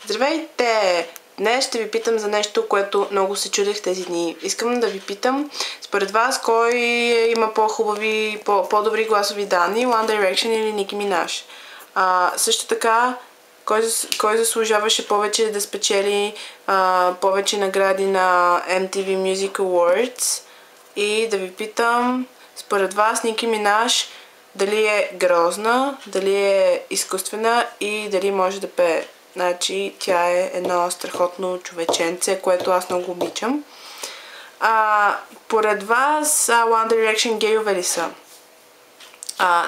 Здравейте! Днес ще ви питам за нещо, което много се чудех тези дни. Искам да ви питам, според вас, кой има по-хубави, по-добри гласови данни, One Direction или Nicki Minaj? Също така, кой заслужаваше повече да спечели повече награди на MTV Music Awards? И да ви питам, според вас, Nicki Minaj дали е грозна, дали е изкуствена и дали може да пее. Значи тя е едно страхотно човеченце, което аз много обичам. Поред вас One Direction гейове ли са?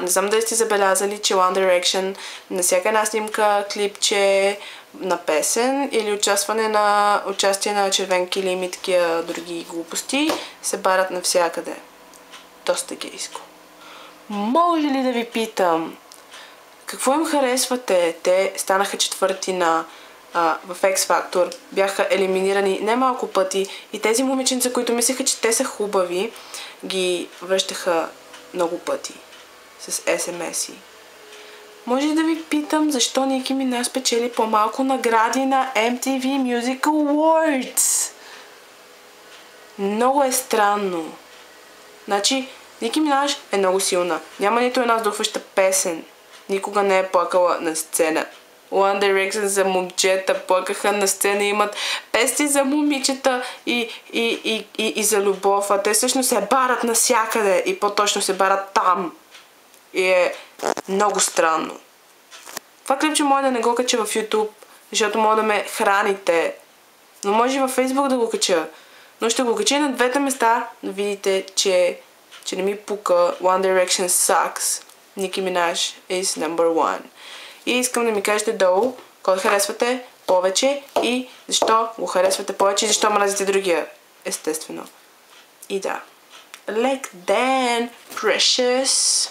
Не знам дали сте забелязали, че One Direction на всяка една снимка, клипче на песен или участие на червен килим и такива други глупости се барат навсякъде. Доста гейско. Може ли да ви питам, какво им харесвате? Те станаха четвърти в X Factor, бяха елиминирани немалко пъти и тези момиченца, които мислеха, че те са хубави, ги връщаха много пъти с SMS-и. Може ли да ви питам, защо Nicki Minaj спечели по-малко награди на MTV Music Awards? Много е странно. Значи, Nicki Minaj е много силна. Няма нито една сдухваща песен. Никога не е плакала на сцена. One Direction за момчета плакаха на сцена, имат песни за момичета и за любов, а те всъщност се барат навсякъде и по-точно се барат там. И е много странно. Това клипче може да не го кача в YouTube, защото може да ме храните. Но може и във Facebook да го кача. Но ще го кача на двете места, да видите, че не ми пука. One Direction sucks. Nicki Minaj is number one. И искам да ми кажете долу кой харесвате повече и защо го харесвате повече и защо мразите другия. Естествено. И да. Like then, precious.